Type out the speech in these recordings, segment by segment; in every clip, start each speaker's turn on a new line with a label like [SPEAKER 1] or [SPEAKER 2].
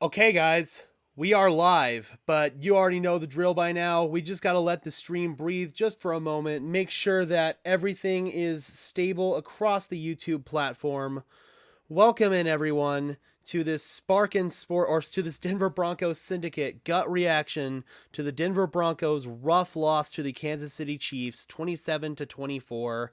[SPEAKER 1] Okay, guys, we are live, but you already know the drill by now. We just got to let the stream breathe just for a moment, make sure that everything is stable across the YouTube platform. Welcome in, everyone, to this Sparkin Sport or to this Denver Broncos Syndicate gut reaction to the Denver Broncos' rough loss to the Kansas City Chiefs, 27-24.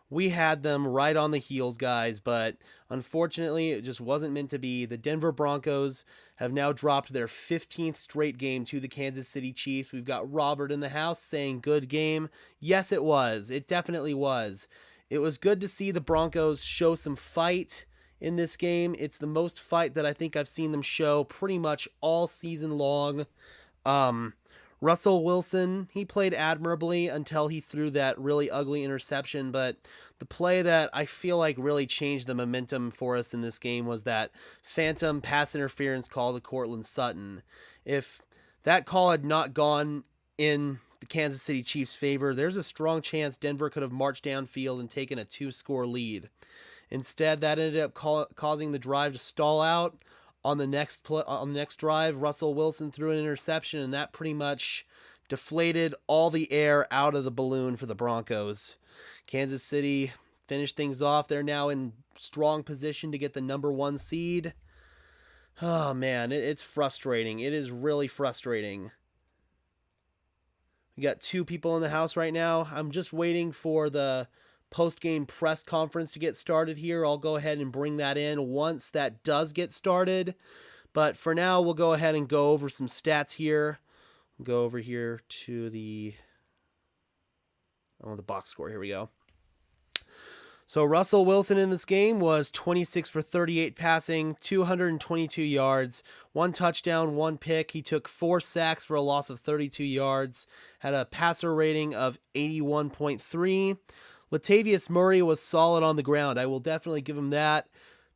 [SPEAKER 1] We had them right on the heels, guys, but unfortunately, it just wasn't meant to be. The Denver Broncos have now dropped their 15th straight game to the Kansas City Chiefs. We've got Robert in the house saying good game. Yes, it was. It definitely was. It was good to see the Broncos show some fight in this game. It's the most fight that I think I've seen them show pretty much all season long. Um, Russell Wilson, he played admirably until he threw that really ugly interception, but the play that I feel like really changed the momentum for us in this game was that phantom pass interference call to Courtland Sutton. If that call had not gone in the Kansas City Chiefs' favor, there's a strong chance Denver could have marched downfield and taken a two-score lead. Instead, that ended up causing the drive to stall out. On the next drive, Russell Wilson threw an interception, and that pretty much deflated all the air out of the balloon for the Broncos. Kansas City finished things off. They're now in strong position to get the number 1 seed. Oh, man, it's frustrating. It is really frustrating. We got 2 people in the house right now. I'm just waiting for the post-game press conference to get started here. I'll go ahead and bring that in once that does get started. But for now, we'll go ahead and go over some stats here. We'll go over here to the box score. Here we go. So Russell Wilson in this game was 26 for 38 passing, 222 yards, 1 touchdown, 1 pick. He took 4 sacks for a loss of 32 yards, had a passer rating of 81.3. Latavius Murray was solid on the ground. I will definitely give him that.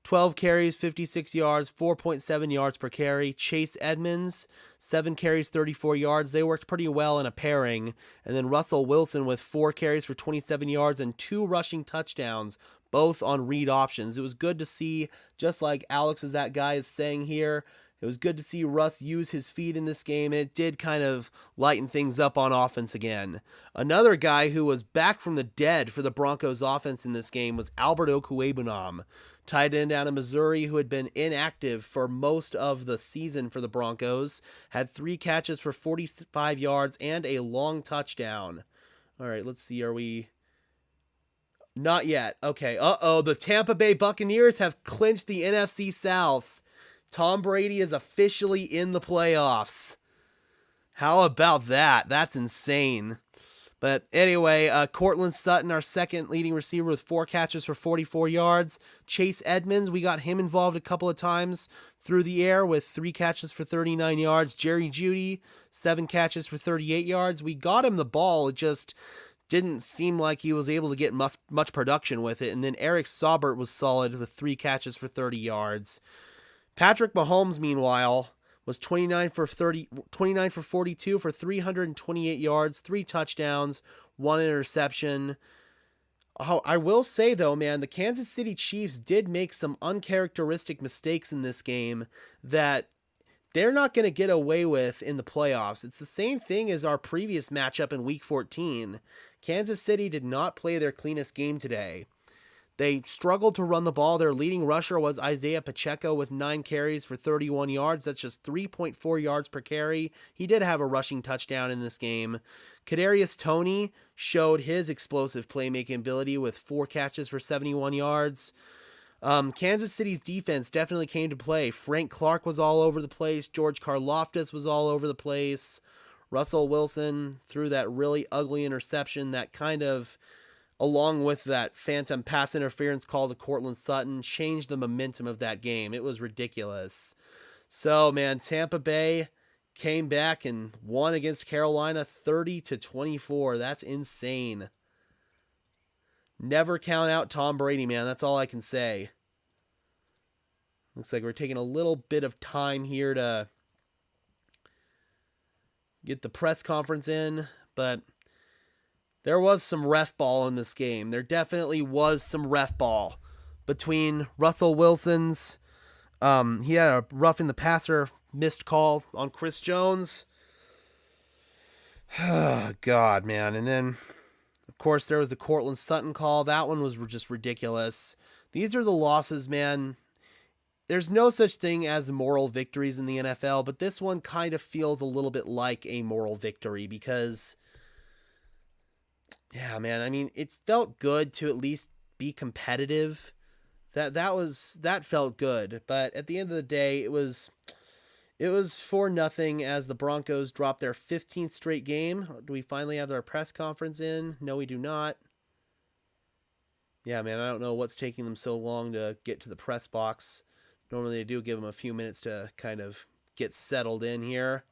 [SPEAKER 1] 12 carries, 56 yards, 4.7 yards per carry. Chase Edmonds, 7 carries, 34 yards. They worked pretty well in a pairing. And then Russell Wilson with 4 carries for 27 yards and 2 rushing touchdowns, both on read options. It was good to see, just like Alex is that guy is saying here, it was good to see Russ use his feet in this game, and it did kind of lighten things up on offense again. Another guy who was back from the dead for the Broncos offense in this game was Albert Okwuegbunam, tight end out of Missouri, who had been inactive for most of the season for the Broncos, had 3 catches for 45 yards and a long touchdown. All right, let's see, are we... Not yet. Okay, the Tampa Bay Buccaneers have clinched the NFC South. Tom Brady is officially in the playoffs. How about that? That's insane. But anyway, Courtland Sutton, our second leading receiver with 4 catches for 44 yards. Chase Edmonds, we got him involved a couple of times through the air with 3 catches for 39 yards. Jerry Jeudy, 7 catches for 38 yards. We got him the ball. It just didn't seem like he was able to get much production with it. And then Eric Saubert was solid with 3 catches for 30 yards. Patrick Mahomes, meanwhile, was 29 for 42 for 328 yards, 3 touchdowns, 1 interception. Oh, I will say, though, man, the Kansas City Chiefs did make some uncharacteristic mistakes in this game that they're not going to get away with in the playoffs. It's the same thing as our previous matchup in Week 14. Kansas City did not play their cleanest game today. They struggled to run the ball. Their leading rusher was Isaiah Pacheco with 9 carries for 31 yards. That's just 3.4 yards per carry. He did have a rushing touchdown in this game. Kadarius Toney showed his explosive playmaking ability with 4 catches for 71 yards. Kansas City's defense definitely came to play. Frank Clark was all over the place. George Karlaftis was all over the place. Russell Wilson threw that really ugly interception that kind of, along with that phantom pass interference call to Courtland Sutton, changed the momentum of that game. It was ridiculous. So, man, Tampa Bay came back and won against Carolina 30-24. That's insane. Never count out Tom Brady, man. That's all I can say. Looks like we're taking a little bit of time here to get the press conference in, but there was some ref ball in this game. There definitely was some ref ball between Russell Wilson's, he had a roughing the passer missed call on Chris Jones. God, man. And then, of course, there was the Cortland Sutton call. That one was just ridiculous. These are the losses, man. There's no such thing as moral victories in the NFL, but this one kind of feels a little bit like a moral victory because, yeah, man, I mean, it felt good to at least be competitive. That felt good, but at the end of the day, it was 4-0 as the Broncos dropped their 15th straight game. Do we finally have our press conference in? No, we do not. Yeah, man, I don't know what's taking them so long to get to the press box. Normally they do give them a few minutes to kind of get settled in here.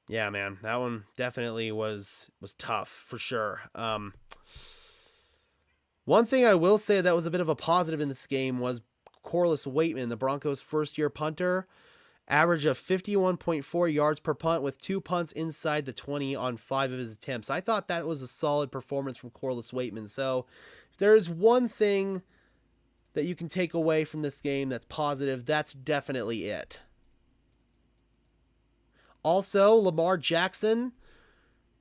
[SPEAKER 1] Yeah, man, that one definitely was tough for sure. One thing I will say that was a bit of a positive in this game was Corliss Waitman, the Broncos' first-year punter, average of 51.4 yards per punt with 2 punts inside the 20 on 5 of his attempts. I thought that was a solid performance from Corliss Waitman. So if there's one thing that you can take away from this game that's positive, that's definitely it. Also, Lamar Jackson,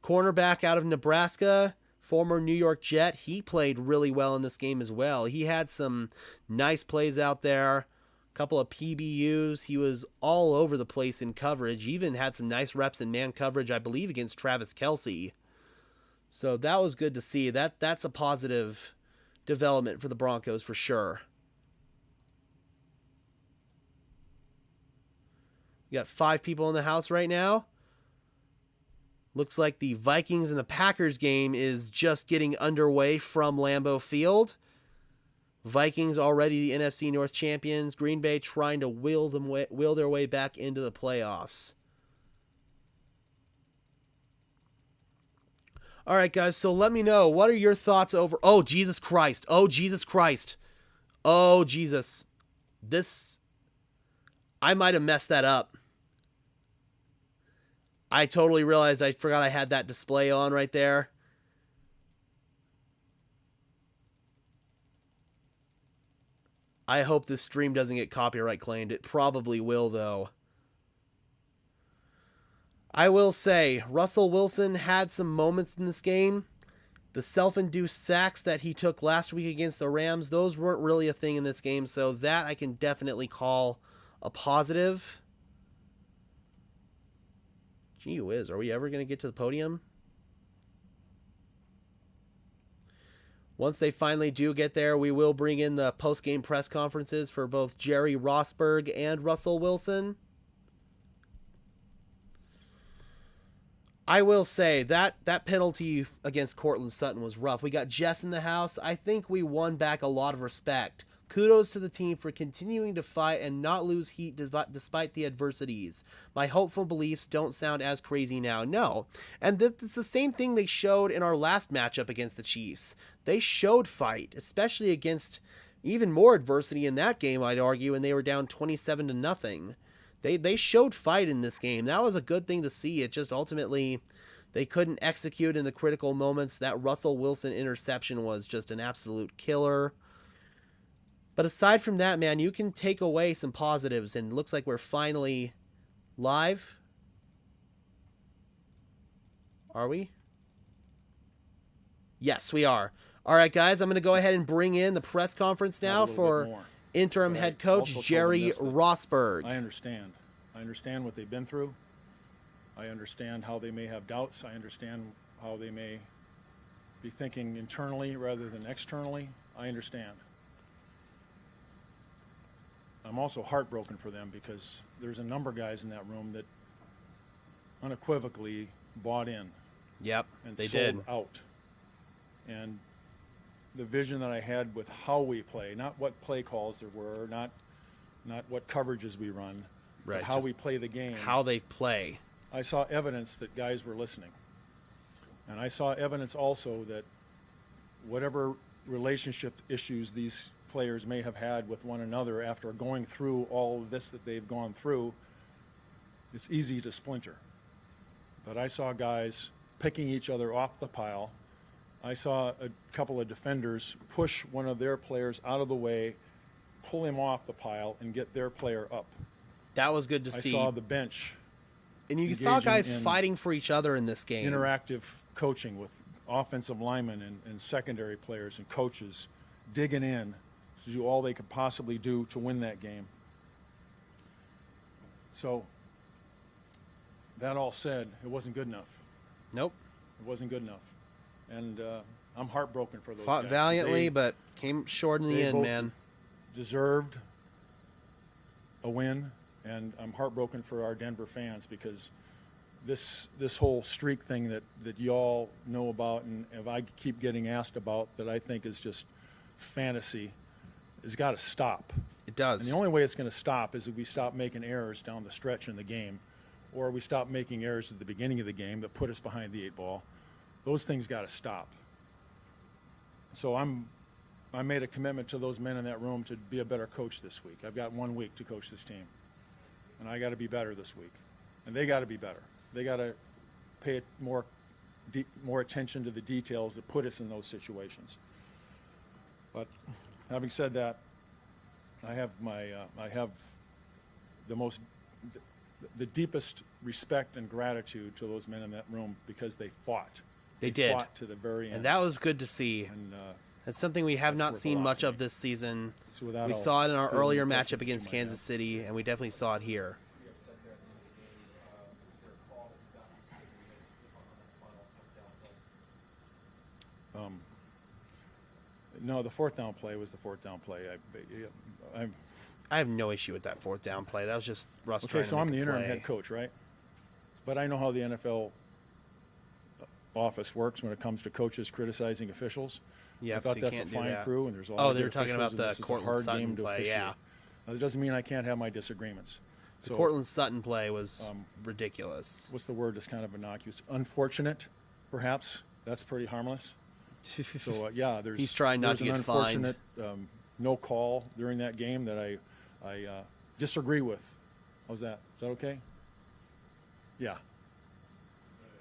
[SPEAKER 1] cornerback out of Nebraska, former New York Jet, he played really well in this game as well. He had some nice plays out there, a couple of PBUs. He was all over the place in coverage. He even had some nice reps in man coverage, I believe, against Travis Kelce. So that was good to see. That's a positive development for the Broncos for sure. We got 5 people in the house right now. Looks like the Vikings and the Packers game is just getting underway from Lambeau Field. Vikings already the NFC North champions. Green Bay trying to will their way back into the playoffs. All right, guys, so let me know. What are your thoughts over... Oh, Jesus Christ. Oh, Jesus Christ. Oh, Jesus. I might have messed that up. I totally realized I forgot I had that display on right there. I hope this stream doesn't get copyright claimed. It probably will, though. I will say, Russell Wilson had some moments in this game. The self-induced sacks that he took last week against the Rams, those weren't really a thing in this game, so that I can definitely call a positive. Gee whiz, are we ever going to get to the podium? Once they finally do get there, we will bring in the post-game press conferences for both Jerry Rosberg and Russell Wilson. I will say that penalty against Cortland Sutton was rough. We got Jess in the house. I think we won back a lot of respect. Kudos to the team for continuing to fight and not lose heat despite the adversities. My hopeful beliefs don't sound as crazy now. No. And it's the same thing they showed in our last matchup against the Chiefs. They showed fight, especially against even more adversity in that game, I'd argue, and they were down 27-0. They showed fight in this game. That was a good thing to see. It just ultimately they couldn't execute in the critical moments. That Russell Wilson interception was just an absolute killer. But aside from that, man, you can take away some positives, and it looks like we're finally live. Are we? Yes, we are. All right, guys, I'm going to go ahead and bring in the press conference now for interim head coach Jerry Rosberg.
[SPEAKER 2] I understand. I understand what they've been through. I understand how they may have doubts. I understand how they may be thinking internally rather than externally. I understand. I'm also heartbroken for them because there's a number of guys in that room that unequivocally bought in.
[SPEAKER 1] Yep,
[SPEAKER 2] and
[SPEAKER 1] they
[SPEAKER 2] sold
[SPEAKER 1] did.
[SPEAKER 2] out. And the vision that I had with how we play, not what play calls there were, not what coverages we run,
[SPEAKER 1] right,
[SPEAKER 2] but how we play the game.
[SPEAKER 1] How they play.
[SPEAKER 2] I saw evidence that guys were listening. And I saw evidence also that whatever relationship issues these players may have had with one another after going through all of this that they've gone through, it's easy to splinter. But I saw guys picking each other off the pile I saw a couple of defenders push one of their players out of the way, pull him off the pile, and get their player up.
[SPEAKER 1] That was good to
[SPEAKER 2] I
[SPEAKER 1] see.
[SPEAKER 2] saw the bench
[SPEAKER 1] And you saw
[SPEAKER 2] engaging
[SPEAKER 1] guys
[SPEAKER 2] in
[SPEAKER 1] fighting for each other in this game.
[SPEAKER 2] interactive coaching with offensive linemen and secondary players and coaches digging in to do all they could possibly do to win that game. So, that all said, it wasn't good enough.
[SPEAKER 1] Nope.
[SPEAKER 2] It wasn't good enough. And I'm heartbroken for those
[SPEAKER 1] Fought
[SPEAKER 2] guys.
[SPEAKER 1] valiantly,
[SPEAKER 2] They
[SPEAKER 1] but came short in the end,
[SPEAKER 2] both
[SPEAKER 1] man.
[SPEAKER 2] deserved a win, and I'm heartbroken for our Denver fans because this whole streak thing that y'all know about, and if I keep getting asked about, that I think is just fantasy, has got to stop.
[SPEAKER 1] It does.
[SPEAKER 2] And the only way it's going to stop is if we stop making errors down the stretch in the game, or we stop making errors at the beginning of the game that put us behind the 8 ball. Those things got to stop. So I made a commitment to those men in that room to be a better coach this week. I've got 1 week to coach this team, and I got to be better this week, and they got to be better. They got to pay more attention to the details that put us in those situations. But having said that, I have the deepest respect and gratitude to those men in that room because they fought.
[SPEAKER 1] They did.
[SPEAKER 2] Fought to the very end.
[SPEAKER 1] And that was good to see.
[SPEAKER 2] And
[SPEAKER 1] That's something we have
[SPEAKER 2] that's
[SPEAKER 1] not
[SPEAKER 2] worth a
[SPEAKER 1] seen
[SPEAKER 2] lot
[SPEAKER 1] much
[SPEAKER 2] to
[SPEAKER 1] of
[SPEAKER 2] me.
[SPEAKER 1] this season.
[SPEAKER 2] So without
[SPEAKER 1] We
[SPEAKER 2] all
[SPEAKER 1] saw it in our
[SPEAKER 2] further
[SPEAKER 1] earlier
[SPEAKER 2] questions
[SPEAKER 1] matchup against
[SPEAKER 2] you might
[SPEAKER 1] Kansas
[SPEAKER 2] have.
[SPEAKER 1] City, and we definitely saw it here.
[SPEAKER 2] No, the 4th down play was the 4th down play.
[SPEAKER 1] I have no issue with that 4th down play. That was just Russ
[SPEAKER 2] Okay,
[SPEAKER 1] trying
[SPEAKER 2] so
[SPEAKER 1] to
[SPEAKER 2] I'm
[SPEAKER 1] make
[SPEAKER 2] the
[SPEAKER 1] a
[SPEAKER 2] interim
[SPEAKER 1] play.
[SPEAKER 2] head coach, right? But I know how the NFL office works when it comes to coaches criticizing officials.
[SPEAKER 1] Yeah,
[SPEAKER 2] I thought
[SPEAKER 1] so you
[SPEAKER 2] that's a
[SPEAKER 1] can't do
[SPEAKER 2] fine
[SPEAKER 1] that.
[SPEAKER 2] crew, and there's a lot
[SPEAKER 1] Oh,
[SPEAKER 2] of
[SPEAKER 1] they
[SPEAKER 2] good
[SPEAKER 1] were talking
[SPEAKER 2] officials,
[SPEAKER 1] about
[SPEAKER 2] and
[SPEAKER 1] the
[SPEAKER 2] this is a
[SPEAKER 1] Cortland
[SPEAKER 2] hard
[SPEAKER 1] Sutton
[SPEAKER 2] game to
[SPEAKER 1] play,
[SPEAKER 2] officiate.
[SPEAKER 1] yeah.
[SPEAKER 2] Now, that doesn't mean I can't have my disagreements.
[SPEAKER 1] The
[SPEAKER 2] So,
[SPEAKER 1] Cortland Sutton play was ridiculous.
[SPEAKER 2] what's the word that's kind of innocuous? Unfortunate, perhaps. That's pretty harmless. So yeah, there's
[SPEAKER 1] He's trying not
[SPEAKER 2] there's
[SPEAKER 1] to
[SPEAKER 2] an
[SPEAKER 1] get fined.
[SPEAKER 2] unfortunate no call during that game that I disagree with. How's that? Is that okay? Yeah.
[SPEAKER 3] Coach,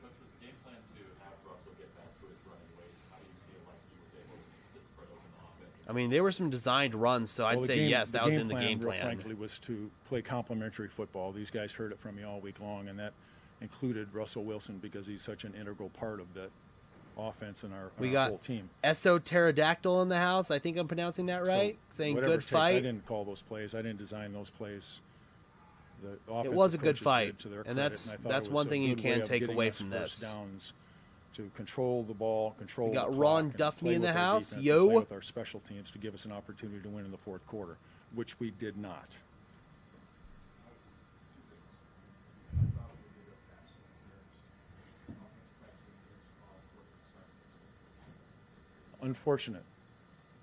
[SPEAKER 3] was the game plan to have Russell get back to his running ways? How do you feel like he was able to spread open the offense?
[SPEAKER 1] I mean, there were some designed runs, so I'd
[SPEAKER 2] Well, the
[SPEAKER 1] say
[SPEAKER 2] game-
[SPEAKER 1] yes, that was in the game
[SPEAKER 2] real
[SPEAKER 1] plan.
[SPEAKER 2] frankly, was to play complementary football. These guys heard it from me all week long, and that included Russell Wilson because he's such an integral part of that offense and our
[SPEAKER 1] We
[SPEAKER 2] whole
[SPEAKER 1] got
[SPEAKER 2] team.
[SPEAKER 1] Eso Pterodactyl in the house. I think I'm pronouncing that right.
[SPEAKER 2] So
[SPEAKER 1] Saying
[SPEAKER 2] whatever
[SPEAKER 1] good
[SPEAKER 2] it takes,
[SPEAKER 1] fight.
[SPEAKER 2] I didn't call those plays. I didn't design those plays. The
[SPEAKER 1] It
[SPEAKER 2] offensive
[SPEAKER 1] was a good
[SPEAKER 2] coaches
[SPEAKER 1] fight,
[SPEAKER 2] did, to their
[SPEAKER 1] and
[SPEAKER 2] credit,
[SPEAKER 1] that's-
[SPEAKER 2] I thought
[SPEAKER 1] that's
[SPEAKER 2] it was
[SPEAKER 1] one
[SPEAKER 2] a
[SPEAKER 1] thing you
[SPEAKER 2] good
[SPEAKER 1] can
[SPEAKER 2] way of
[SPEAKER 1] take
[SPEAKER 2] getting
[SPEAKER 1] away
[SPEAKER 2] us
[SPEAKER 1] from
[SPEAKER 2] first
[SPEAKER 1] this.
[SPEAKER 2] downs to control the ball, control
[SPEAKER 1] We got
[SPEAKER 2] the
[SPEAKER 1] Ron
[SPEAKER 2] clock, and
[SPEAKER 1] Duffy
[SPEAKER 2] play
[SPEAKER 1] in the
[SPEAKER 2] with our
[SPEAKER 1] house.
[SPEAKER 2] defense and
[SPEAKER 1] Yo.
[SPEAKER 2] play with our special teams to give us an opportunity to win in the 4th quarter, which we did not. Unfortunate,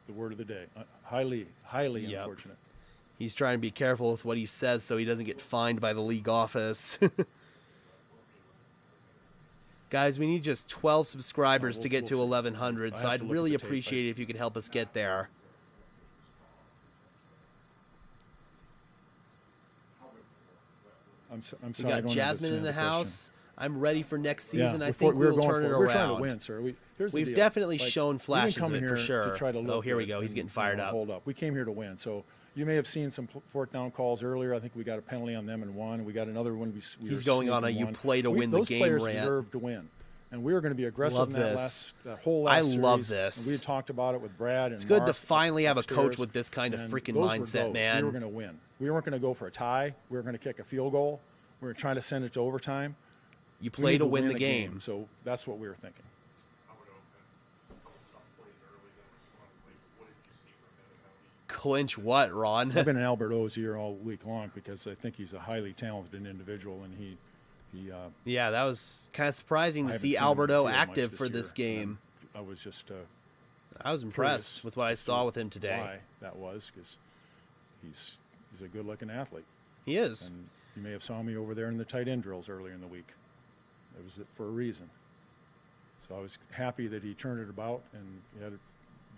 [SPEAKER 2] the word of the day. Highly
[SPEAKER 1] Yep.
[SPEAKER 2] unfortunate.
[SPEAKER 1] He's trying to be careful with what he says so he doesn't get fined by the league office. Guys, we need just 12 subscribers to get to
[SPEAKER 2] we'll see.
[SPEAKER 1] 1,100,
[SPEAKER 2] I
[SPEAKER 1] so
[SPEAKER 2] have
[SPEAKER 1] I'd
[SPEAKER 2] to look
[SPEAKER 1] really
[SPEAKER 2] at the tape.
[SPEAKER 1] appreciate it if you could help us get there.
[SPEAKER 2] I'm
[SPEAKER 1] We
[SPEAKER 2] sorry. I
[SPEAKER 1] got
[SPEAKER 2] don't
[SPEAKER 1] Jasmine in
[SPEAKER 2] understand
[SPEAKER 1] the
[SPEAKER 2] question.
[SPEAKER 1] house. I'm ready for next season. I
[SPEAKER 2] we're
[SPEAKER 1] think
[SPEAKER 2] we're
[SPEAKER 1] we'll
[SPEAKER 2] going
[SPEAKER 1] turn it
[SPEAKER 2] for
[SPEAKER 1] around.
[SPEAKER 2] We're trying to win, sir. Here's the
[SPEAKER 1] We've
[SPEAKER 2] deal.
[SPEAKER 1] definitely
[SPEAKER 2] Like,
[SPEAKER 1] shown
[SPEAKER 2] we didn't
[SPEAKER 1] flashes
[SPEAKER 2] come
[SPEAKER 1] of it
[SPEAKER 2] here
[SPEAKER 1] for sure.
[SPEAKER 2] To try to look
[SPEAKER 1] Oh, here we
[SPEAKER 2] good
[SPEAKER 1] go. He's
[SPEAKER 2] and,
[SPEAKER 1] getting fired up.
[SPEAKER 2] Hold up. We came here to win. So you may have seen some 4th down calls earlier. I think we got a penalty on them and won. And we got another one. We
[SPEAKER 1] He's
[SPEAKER 2] were
[SPEAKER 1] going on a
[SPEAKER 2] sneaking
[SPEAKER 1] you
[SPEAKER 2] one.
[SPEAKER 1] play to win the
[SPEAKER 2] those
[SPEAKER 1] game
[SPEAKER 2] players
[SPEAKER 1] rant.
[SPEAKER 2] deserve to win. And we were going to be aggressive
[SPEAKER 1] Love
[SPEAKER 2] in that
[SPEAKER 1] this.
[SPEAKER 2] whole
[SPEAKER 1] I
[SPEAKER 2] last
[SPEAKER 1] love
[SPEAKER 2] series.
[SPEAKER 1] this.
[SPEAKER 2] And we had talked about it with Brad and
[SPEAKER 1] It's good to
[SPEAKER 2] Mark
[SPEAKER 1] finally have a coach
[SPEAKER 2] upstairs,
[SPEAKER 1] with this kind of
[SPEAKER 2] and
[SPEAKER 1] freaking
[SPEAKER 2] those were
[SPEAKER 1] mindset,
[SPEAKER 2] goals.
[SPEAKER 1] man.
[SPEAKER 2] We were going to win. We weren't going to go for a tie. We were going to kick a field goal. We were trying to send it to overtime.
[SPEAKER 1] You
[SPEAKER 2] We
[SPEAKER 1] play
[SPEAKER 2] need
[SPEAKER 1] to win the
[SPEAKER 2] a
[SPEAKER 1] game.
[SPEAKER 2] So that's what we were thinking.
[SPEAKER 1] Clinch what, Ron?
[SPEAKER 2] I've been in Albert O's ear all week long because I think he's a highly talented individual, and he
[SPEAKER 1] Yeah, that was kind of surprising
[SPEAKER 2] I
[SPEAKER 1] to
[SPEAKER 2] haven't
[SPEAKER 1] see
[SPEAKER 2] seen him on the
[SPEAKER 1] Alberto
[SPEAKER 2] field much
[SPEAKER 1] active for this
[SPEAKER 2] year,
[SPEAKER 1] game.
[SPEAKER 2] and I was just
[SPEAKER 1] I was impressed
[SPEAKER 2] curious
[SPEAKER 1] with what I
[SPEAKER 2] as to
[SPEAKER 1] saw with him today.
[SPEAKER 2] why that was, because he's a good-looking athlete,
[SPEAKER 1] He is.
[SPEAKER 2] and you may have saw me over there in the tight end drills earlier in the week. It was for a reason. So I was happy that he turned it about, and he had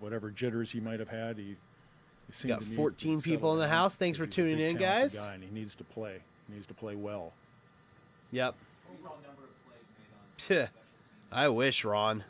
[SPEAKER 2] whatever jitters he might have had. He seemed
[SPEAKER 1] got
[SPEAKER 2] to me
[SPEAKER 1] 14
[SPEAKER 2] to settle
[SPEAKER 1] people in the
[SPEAKER 2] down
[SPEAKER 1] house. Thanks
[SPEAKER 2] because
[SPEAKER 1] for
[SPEAKER 2] he's a
[SPEAKER 1] tuning
[SPEAKER 2] big,
[SPEAKER 1] in,
[SPEAKER 2] talented
[SPEAKER 1] guys.
[SPEAKER 2] guy, and he needs to play. He needs to play well.
[SPEAKER 1] Yep. I wish, Ron.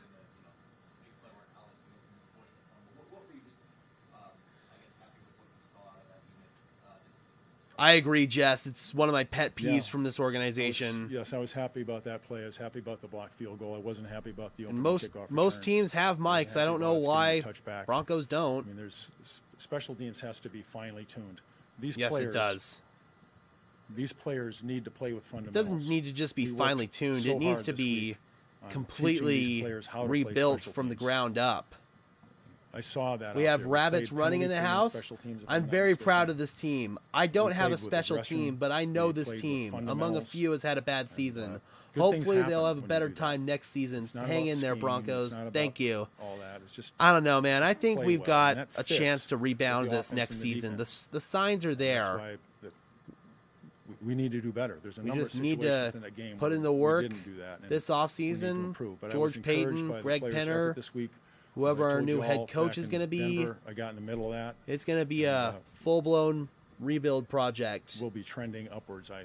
[SPEAKER 1] I agree, Jess. It's one of my pet peeves
[SPEAKER 2] Yeah.
[SPEAKER 1] from this organization.
[SPEAKER 2] I was happy about that play. I was happy about the blocked field goal. I wasn't happy about the
[SPEAKER 1] And
[SPEAKER 2] opening
[SPEAKER 1] most
[SPEAKER 2] kickoff return.
[SPEAKER 1] teams have mics. I don't know why Broncos
[SPEAKER 2] I
[SPEAKER 1] don't.
[SPEAKER 2] mean, there's special teams has to be finely tuned. These
[SPEAKER 1] Yes,
[SPEAKER 2] players,
[SPEAKER 1] it does.
[SPEAKER 2] These players need to play with
[SPEAKER 1] It
[SPEAKER 2] fundamentals.
[SPEAKER 1] doesn't need to just be
[SPEAKER 2] We worked
[SPEAKER 1] finely tuned.
[SPEAKER 2] so
[SPEAKER 1] It needs
[SPEAKER 2] hard
[SPEAKER 1] to
[SPEAKER 2] this
[SPEAKER 1] be
[SPEAKER 2] week on teaching these
[SPEAKER 1] completely
[SPEAKER 2] players how to play
[SPEAKER 1] rebuilt
[SPEAKER 2] special
[SPEAKER 1] from the
[SPEAKER 2] teams.
[SPEAKER 1] ground up.
[SPEAKER 2] I saw that.
[SPEAKER 1] We
[SPEAKER 2] out
[SPEAKER 1] have
[SPEAKER 2] there.
[SPEAKER 1] rabbits
[SPEAKER 2] played
[SPEAKER 1] running in the
[SPEAKER 2] penalty-free
[SPEAKER 1] house.
[SPEAKER 2] special teams, if
[SPEAKER 1] I'm
[SPEAKER 2] not
[SPEAKER 1] very
[SPEAKER 2] mistaken.
[SPEAKER 1] proud of this team. I don't have a
[SPEAKER 2] played with
[SPEAKER 1] special
[SPEAKER 2] aggression.
[SPEAKER 1] team, but I know
[SPEAKER 2] We
[SPEAKER 1] this
[SPEAKER 2] played with
[SPEAKER 1] team, among a
[SPEAKER 2] fundamentals.
[SPEAKER 1] few, has had a bad season.
[SPEAKER 2] good things
[SPEAKER 1] Hopefully,
[SPEAKER 2] happen
[SPEAKER 1] they'll have a
[SPEAKER 2] when you
[SPEAKER 1] better
[SPEAKER 2] do that.
[SPEAKER 1] time next season.
[SPEAKER 2] It's not
[SPEAKER 1] Hang
[SPEAKER 2] about
[SPEAKER 1] in there,
[SPEAKER 2] scheme.
[SPEAKER 1] Broncos.
[SPEAKER 2] It's not
[SPEAKER 1] Thank
[SPEAKER 2] about
[SPEAKER 1] you.
[SPEAKER 2] all that. It's just
[SPEAKER 1] I don't know, man. I
[SPEAKER 2] just
[SPEAKER 1] think
[SPEAKER 2] play
[SPEAKER 1] we've
[SPEAKER 2] well,
[SPEAKER 1] got
[SPEAKER 2] and that
[SPEAKER 1] a
[SPEAKER 2] fits
[SPEAKER 1] chance to
[SPEAKER 2] with
[SPEAKER 1] rebound
[SPEAKER 2] the
[SPEAKER 1] this
[SPEAKER 2] offense
[SPEAKER 1] next
[SPEAKER 2] and the
[SPEAKER 1] season.
[SPEAKER 2] defense.
[SPEAKER 1] The signs are
[SPEAKER 2] That's
[SPEAKER 1] there.
[SPEAKER 2] why we need to do better. There's a
[SPEAKER 1] We
[SPEAKER 2] number
[SPEAKER 1] just
[SPEAKER 2] of
[SPEAKER 1] need
[SPEAKER 2] situations
[SPEAKER 1] to
[SPEAKER 2] in that game
[SPEAKER 1] put
[SPEAKER 2] where
[SPEAKER 1] in the
[SPEAKER 2] we
[SPEAKER 1] work
[SPEAKER 2] didn't do that, and
[SPEAKER 1] this
[SPEAKER 2] we need to
[SPEAKER 1] offseason.
[SPEAKER 2] improve. But I
[SPEAKER 1] George
[SPEAKER 2] was encouraged
[SPEAKER 1] Payton,
[SPEAKER 2] by the
[SPEAKER 1] Greg
[SPEAKER 2] players'
[SPEAKER 1] Penner,
[SPEAKER 2] effort this week. As I
[SPEAKER 1] whoever our
[SPEAKER 2] told
[SPEAKER 1] new
[SPEAKER 2] you
[SPEAKER 1] head
[SPEAKER 2] all
[SPEAKER 1] coach
[SPEAKER 2] back
[SPEAKER 1] is
[SPEAKER 2] in
[SPEAKER 1] going to be.
[SPEAKER 2] Denver, I got in the middle of that.
[SPEAKER 1] It's going to be a
[SPEAKER 2] And,
[SPEAKER 1] full-blown rebuild project.
[SPEAKER 2] We'll be trending upwards, I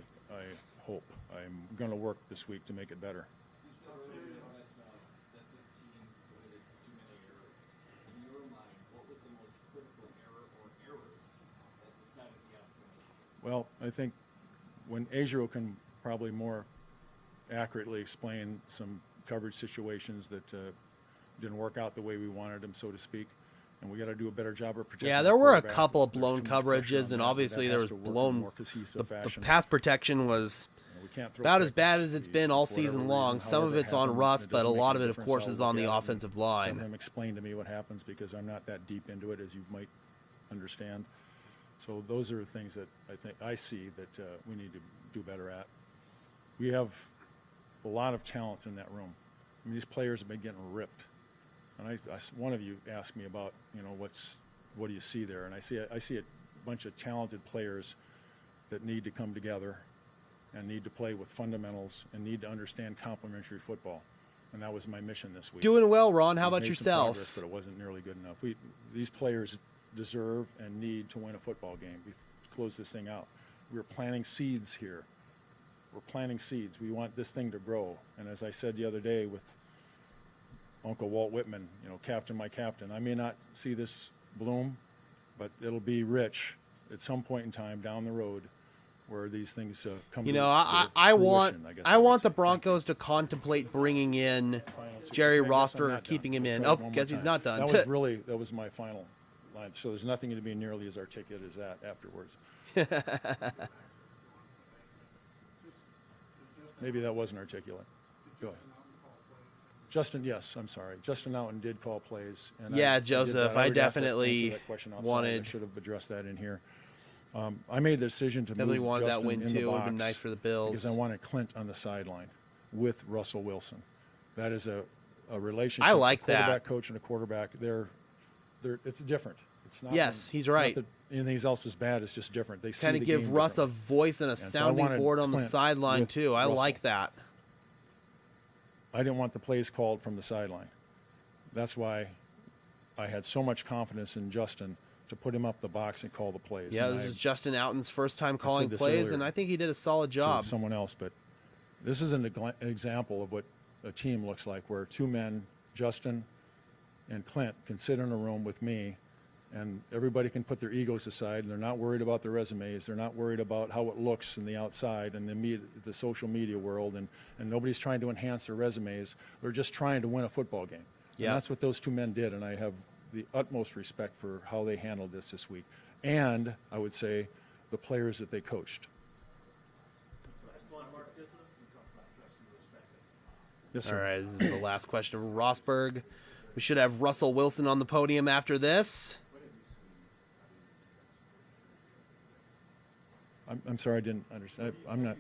[SPEAKER 2] hope. I'm going to work this week to make it better.
[SPEAKER 4] You said earlier that this team committed too many errors. In your mind, what was the most critical error or errors that decided the outcome?
[SPEAKER 2] Well, I think when Adriel can probably more accurately explain some coverage situations that didn't work out the way we wanted them, so to speak, and we got to do a better job of protecting.
[SPEAKER 1] Yeah,
[SPEAKER 2] the
[SPEAKER 1] there were a
[SPEAKER 2] quarterback.
[SPEAKER 1] couple of
[SPEAKER 2] There's
[SPEAKER 1] blown
[SPEAKER 2] too much pressure
[SPEAKER 1] coverages,
[SPEAKER 2] on
[SPEAKER 1] and
[SPEAKER 2] that.
[SPEAKER 1] obviously
[SPEAKER 2] That
[SPEAKER 1] there
[SPEAKER 2] has
[SPEAKER 1] was
[SPEAKER 2] to work
[SPEAKER 1] blown.
[SPEAKER 2] more cohesive
[SPEAKER 1] The
[SPEAKER 2] fashion.
[SPEAKER 1] pass protection was
[SPEAKER 2] We can't throw
[SPEAKER 1] about as
[SPEAKER 2] picks.
[SPEAKER 1] bad as it's
[SPEAKER 2] We-
[SPEAKER 1] been all
[SPEAKER 2] for whatever
[SPEAKER 1] season
[SPEAKER 2] reason,
[SPEAKER 1] long. Some of
[SPEAKER 2] however it
[SPEAKER 1] it's on
[SPEAKER 2] happened,
[SPEAKER 1] Russ,
[SPEAKER 2] it
[SPEAKER 1] but a
[SPEAKER 2] doesn't
[SPEAKER 1] lot
[SPEAKER 2] make
[SPEAKER 1] of
[SPEAKER 2] a
[SPEAKER 1] it, of
[SPEAKER 2] difference.
[SPEAKER 1] course,
[SPEAKER 2] I'll
[SPEAKER 1] is
[SPEAKER 2] look
[SPEAKER 1] on the
[SPEAKER 2] at it and
[SPEAKER 1] offensive
[SPEAKER 2] Have
[SPEAKER 1] line.
[SPEAKER 2] him explain to me what happens because I'm not that deep into it, as you might understand. So those are things that I think I see that we need to do better at. We have a lot of talent in that room. I mean, these players have been getting ripped. And one of you asked me about, what do you see there? And I see a bunch of talented players that need to come together and need to play with fundamentals and need to understand complementary football. And that was my mission this week.
[SPEAKER 1] Doing well, Ron. How
[SPEAKER 2] We've
[SPEAKER 1] about
[SPEAKER 2] made some
[SPEAKER 1] yourself?
[SPEAKER 2] progress, but it wasn't nearly good enough. These players deserve and need to win a football game. We've closed this thing out. We're planting seeds here. We're planting seeds. We want this thing to grow. And as I said the other day with Uncle Walt Whitman, captain, my captain, I may not see this bloom, but it'll be rich at some point in time down the road where these things come to
[SPEAKER 1] I want
[SPEAKER 2] fruition, guess
[SPEAKER 1] I
[SPEAKER 2] would
[SPEAKER 1] want
[SPEAKER 2] say.
[SPEAKER 1] the Broncos to contemplate bringing in Jerry
[SPEAKER 2] I guess I'm
[SPEAKER 1] Rosberg,
[SPEAKER 2] not
[SPEAKER 1] keeping
[SPEAKER 2] done.
[SPEAKER 1] him in.
[SPEAKER 2] Try it
[SPEAKER 1] Oh,
[SPEAKER 2] one more
[SPEAKER 1] guess he's
[SPEAKER 2] time.
[SPEAKER 1] not done.
[SPEAKER 2] That was my final line. So there's nothing to be nearly as articulate as that afterwards. Maybe that wasn't articulate. Go ahead. Justin, yes, I'm sorry. Justin Outen did call plays. And
[SPEAKER 1] Yeah,
[SPEAKER 2] I did
[SPEAKER 1] Joseph,
[SPEAKER 2] that.
[SPEAKER 1] I
[SPEAKER 2] already asked that-
[SPEAKER 1] definitely
[SPEAKER 2] answered that question outside. I
[SPEAKER 1] wanted-
[SPEAKER 2] should have addressed that in here. I made the decision to
[SPEAKER 1] Definitely
[SPEAKER 2] move
[SPEAKER 1] wanted that
[SPEAKER 2] Justin
[SPEAKER 1] win
[SPEAKER 2] in the
[SPEAKER 1] too. It would've been
[SPEAKER 2] box
[SPEAKER 1] nice for the Bills.
[SPEAKER 2] because I wanted Clint on the sideline with Russell Wilson. That is a relationship.
[SPEAKER 1] I like
[SPEAKER 2] a quarterback
[SPEAKER 1] that.
[SPEAKER 2] coach and a quarterback. It's different. It's not.
[SPEAKER 1] Yes, he's right.
[SPEAKER 2] Not that anything else is bad. It's just different. They
[SPEAKER 1] Kind
[SPEAKER 2] see
[SPEAKER 1] of
[SPEAKER 2] the
[SPEAKER 1] give
[SPEAKER 2] game
[SPEAKER 1] Russ a
[SPEAKER 2] differently.
[SPEAKER 1] voice and a
[SPEAKER 2] so I
[SPEAKER 1] sounding
[SPEAKER 2] wanted
[SPEAKER 1] board on the
[SPEAKER 2] Clint
[SPEAKER 1] sideline
[SPEAKER 2] with
[SPEAKER 1] too. I
[SPEAKER 2] Russell.
[SPEAKER 1] like that.
[SPEAKER 2] I didn't want the plays called from the sideline. That's why I had so much confidence in Justin to put him up the box and call the plays.
[SPEAKER 1] Yeah,
[SPEAKER 2] And
[SPEAKER 1] this
[SPEAKER 2] I
[SPEAKER 1] is Justin Outen's first time calling
[SPEAKER 2] this
[SPEAKER 1] plays,
[SPEAKER 2] earlier
[SPEAKER 1] and I think he did a solid
[SPEAKER 2] to
[SPEAKER 1] job.
[SPEAKER 2] someone else, but this is an example of what a team looks like, where two men, Justin and Clint, can sit in a room with me, and everybody can put their egos aside, and they're not worried about their resumes. They're not worried about how it looks in the outside and the social media world, and nobody's trying to enhance their resumes. They're just trying to win a football game.
[SPEAKER 1] Yeah.
[SPEAKER 2] And that's what those two men did, and I have the utmost respect for how they handled this week. And I would say the players that they coached. Yes,
[SPEAKER 1] All
[SPEAKER 2] sir.
[SPEAKER 1] right, this is the last question of Rosberg. We should have Russell Wilson on the podium after this.
[SPEAKER 2] I'm sorry, I didn't understand. I'm not.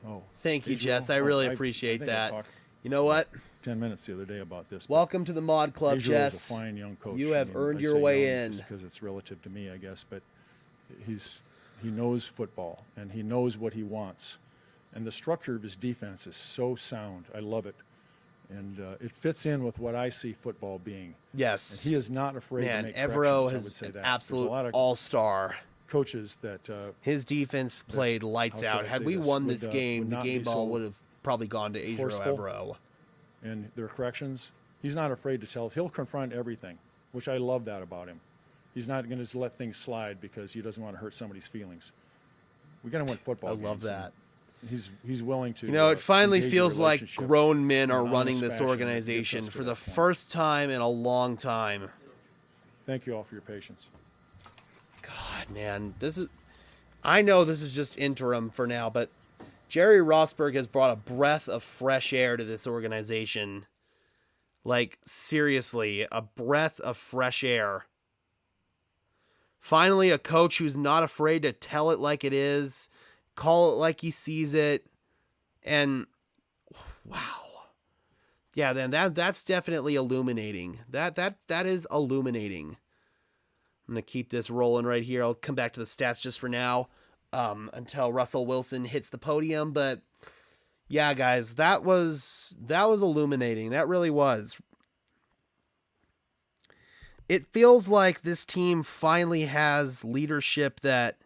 [SPEAKER 2] Oh.
[SPEAKER 1] Thank you,
[SPEAKER 2] Adriel?
[SPEAKER 1] Jess. I
[SPEAKER 2] Oh,
[SPEAKER 1] really
[SPEAKER 2] I
[SPEAKER 1] appreciate
[SPEAKER 2] think I
[SPEAKER 1] that.
[SPEAKER 2] talked
[SPEAKER 1] You know what?
[SPEAKER 2] 10 minutes the other day about this. but
[SPEAKER 1] Welcome to the Mod Club,
[SPEAKER 2] Adriel is
[SPEAKER 1] Jess.
[SPEAKER 2] a fine young coach.
[SPEAKER 1] You have
[SPEAKER 2] I mean,
[SPEAKER 1] earned
[SPEAKER 2] I
[SPEAKER 1] your
[SPEAKER 2] say
[SPEAKER 1] way
[SPEAKER 2] young
[SPEAKER 1] in.
[SPEAKER 2] just because it's relative to me, I guess, but he knows football and he knows what he wants. And the structure of his defense is so sound. I love it. And it fits in with what I see football being.
[SPEAKER 1] Yes.
[SPEAKER 2] And he is not afraid to
[SPEAKER 1] Man,
[SPEAKER 2] make
[SPEAKER 1] Evero
[SPEAKER 2] corrections, I
[SPEAKER 1] has
[SPEAKER 2] would say
[SPEAKER 1] an
[SPEAKER 2] that.
[SPEAKER 1] absolute
[SPEAKER 2] There's a lot of
[SPEAKER 1] all-star.
[SPEAKER 2] coaches that
[SPEAKER 1] His defense played lights
[SPEAKER 2] how should
[SPEAKER 1] out.
[SPEAKER 2] I
[SPEAKER 1] Had
[SPEAKER 2] say
[SPEAKER 1] we
[SPEAKER 2] this,
[SPEAKER 1] won
[SPEAKER 2] would,
[SPEAKER 1] this
[SPEAKER 2] would
[SPEAKER 1] game, the
[SPEAKER 2] not
[SPEAKER 1] game
[SPEAKER 2] be
[SPEAKER 1] ball
[SPEAKER 2] so
[SPEAKER 1] would have probably gone to Adriel
[SPEAKER 2] forceful.
[SPEAKER 1] Evero.
[SPEAKER 2] and their corrections. He's not afraid to tell us. He'll confront everything, which I love that about him. He's not going to just let things slide because he doesn't want to hurt somebody's feelings. We got to win football
[SPEAKER 1] I
[SPEAKER 2] games.
[SPEAKER 1] love that.
[SPEAKER 2] He's willing to.
[SPEAKER 1] You know, it finally
[SPEAKER 2] engage a
[SPEAKER 1] feels like
[SPEAKER 2] relationship
[SPEAKER 1] grown men
[SPEAKER 2] in
[SPEAKER 1] are
[SPEAKER 2] an
[SPEAKER 1] running
[SPEAKER 2] honest
[SPEAKER 1] this
[SPEAKER 2] fashion that gets
[SPEAKER 1] organization
[SPEAKER 2] us to
[SPEAKER 1] for the
[SPEAKER 2] that point.
[SPEAKER 1] first time in a long time.
[SPEAKER 2] Thank you all for your patience.
[SPEAKER 1] God, man, I know this is just interim for now, but Jerry Rosberg has brought a breath of fresh air to this organization. Like, seriously, a breath of fresh air. Finally, a coach who's not afraid to tell it like it is, call it like he sees it, and wow. Yeah, then that's definitely illuminating. That is illuminating. I'm going to keep this rolling right here. I'll come back to the stats just for now until Russell Wilson hits the podium. But yeah, guys, that was illuminating. That really was. It feels like this team finally has leadership that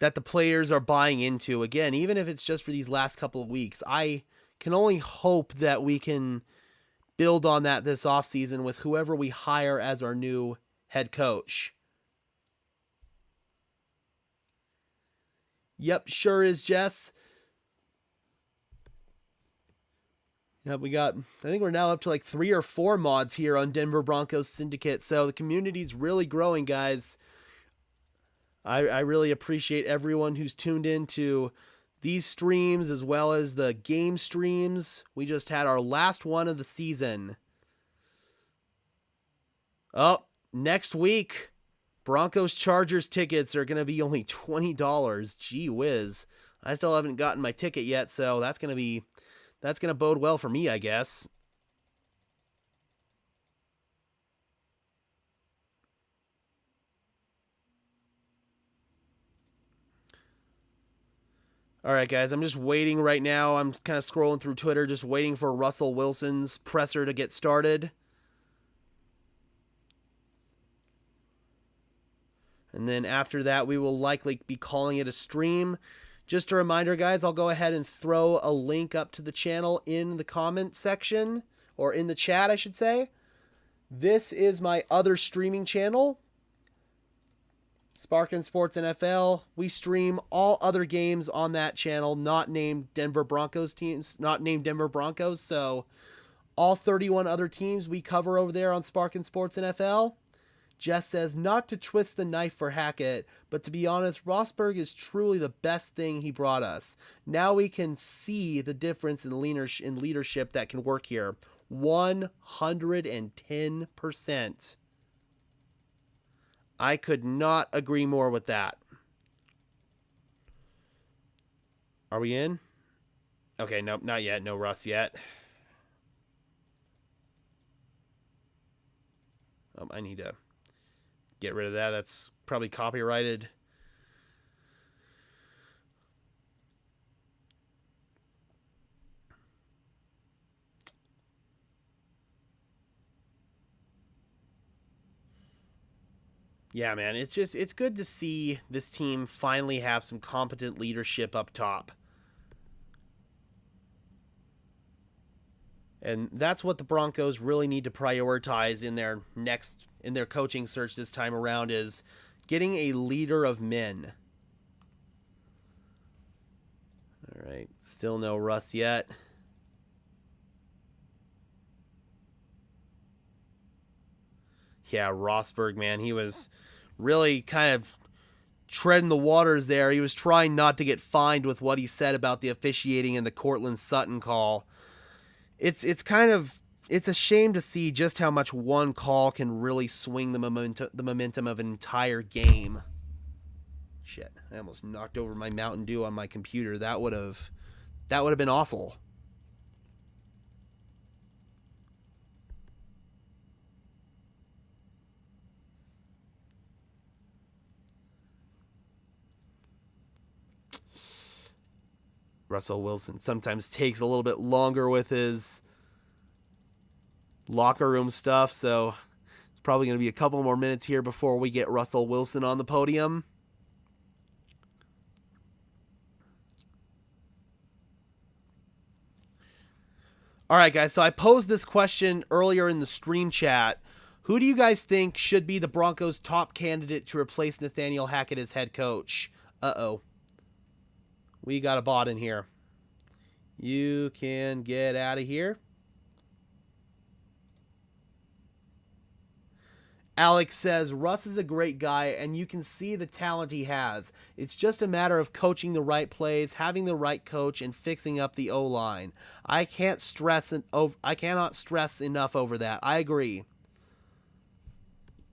[SPEAKER 1] the players are buying into. Again, even if it's just for these last couple of weeks, I can only hope that we can build on that this offseason with whoever we hire as our new head coach. Yep, sure is, Jess. Yeah, I think we're now up to like 3 or 4 mods here on Denver Broncos Syndicate. So the community's really growing, guys. I really appreciate everyone who's tuned in to these streams as well as the game streams. We just had our last one of the season. Oh, next week, Broncos Chargers tickets are going to be only $20. Gee whiz. I still haven't gotten my ticket yet, so that's going to bode well for me, I guess. All right, guys, I'm just waiting right now. I'm kind of scrolling through Twitter, just waiting for Russell Wilson's presser to get started. And then after that, we will likely be calling it a stream. Just a reminder, guys, I'll go ahead and throw a link up to the channel in the comment section, or in the chat, I should say. This is my other streaming channel, Sparkin Sports NFL. We stream all other games on that channel, not named Denver Broncos teams, not named Denver Broncos. So all 31 other teams we cover over there on Sparkin Sports NFL. Jess says, not to twist the knife for Hackett, but to be honest, Rosberg is truly the best thing he brought us. Now we can see the difference in leadership that can work here. 110%. I could not agree more with that. Are we in? Okay, nope, not yet. No Russ yet. I need to get rid of that. That's probably copyrighted. Yeah, man, it's good to see this team finally have some competent leadership up top. And that's what the Broncos really need to prioritize in their coaching search this time around, is getting a leader of men. All right, still no Russ yet. Yeah, Rosberg, man, he was really kind of treading the waters there. He was trying not to get fined with what he said about the officiating in the Cortland Sutton call. It's a shame to see just how much one call can really swing the momentum of an entire game. Shit, I almost knocked over my Mountain Dew on my computer. That would have been awful. Russell Wilson sometimes takes a little bit longer with his locker room stuff, so it's probably going to be a couple more minutes here before we get Russell Wilson on the podium. All right, guys, so I posed this question earlier in the stream chat. Who do you guys think should be the Broncos' top candidate to replace Nathaniel Hackett as head coach? Uh-oh. We got a bot in here. You can get out of here. Alex says, Russ is a great guy, and you can see the talent he has. It's just a matter of coaching the right plays, having the right coach, and fixing up the O-line. I cannot stress enough over that. I agree.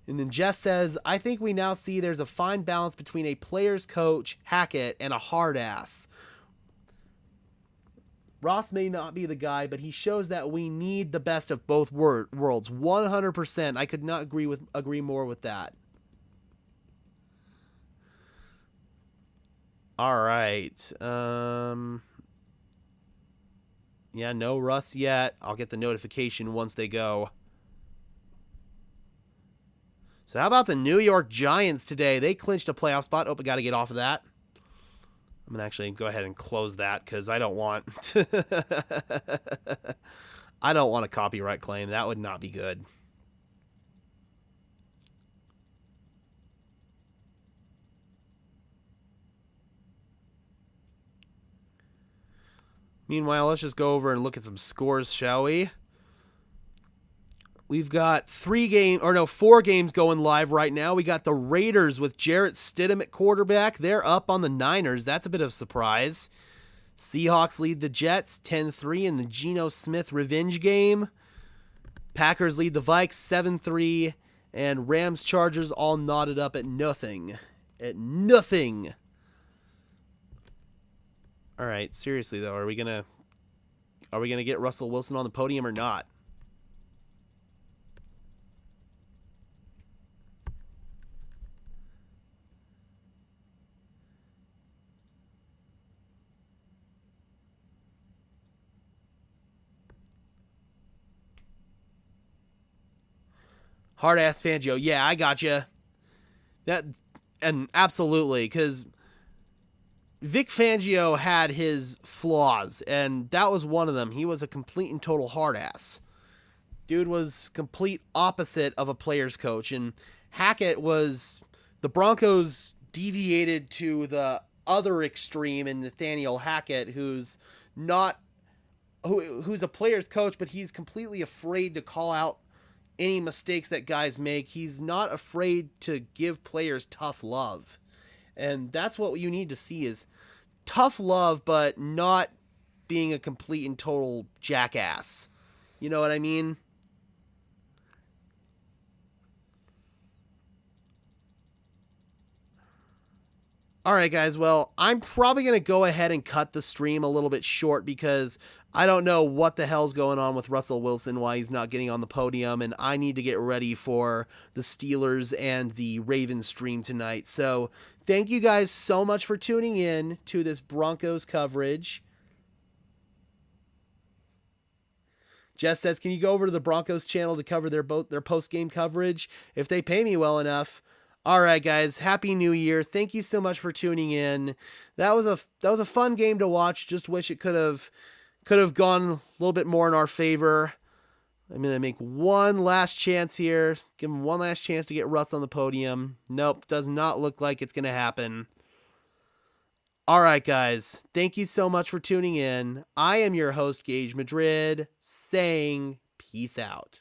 [SPEAKER 1] And then Jess says, I think we now see there's a fine balance between a player's coach, Hackett, and a hard ass. Ross may not be the guy, but he shows that we need the best of both worlds. 100%. I could not agree more with that. All right. Yeah, no Russ yet. I'll get the notification once they go. So how about the New York Giants today? They clinched a playoff spot. Oh, I got to get off of that. I'm going to actually go ahead and close that because I don't want I don't want a copyright claim. That would not be good. Meanwhile, let's just go over and look at some scores, shall we? We've got 4 games going live right now. We got the Raiders with Jarrett Stidham at quarterback. They're up on the Niners. That's a bit of a surprise. Seahawks lead the Jets 10-3 in the Geno Smith revenge game. Packers lead the Vikes 7-3. And Rams Chargers all knotted up at nothing. At nothing. All right, seriously though, are we gonna get Russell Wilson on the podium or not? Hard ass Fangio. Yeah, I got you. And absolutely, because Vic Fangio had his flaws, and that was one of them. He was a complete and total hard ass. Dude was complete opposite of a player's coach, and Hackett was the Broncos deviated to the other extreme in Nathaniel Hackett, who's a player's coach, but he's completely afraid to call out any mistakes that guys make. He's not afraid to give players tough love. And that's what you need to see is tough love, but not being a complete and total jackass. You know what I mean? All right, guys. Well, I'm probably going to go ahead and cut the stream a little bit short because I don't know what the hell's going on with Russell Wilson, why he's not getting on the podium, and I need to get ready for the Steelers and the Ravens stream tonight. So thank you guys so much for tuning in to this Broncos coverage. Jess says, can you go over to the Broncos channel to cover their post-game coverage? If they pay me well enough. All right, guys. Happy New Year. Thank you so much for tuning in. That was a fun game to watch. Just wish it could have gone a little bit more in our favor. I'm going to make one last chance here. Give him one last chance to get Russ on the podium. Nope, does not look like it's going to happen. All right, guys. Thank you so much for tuning in. I am your host, Gage Madrid, saying peace out.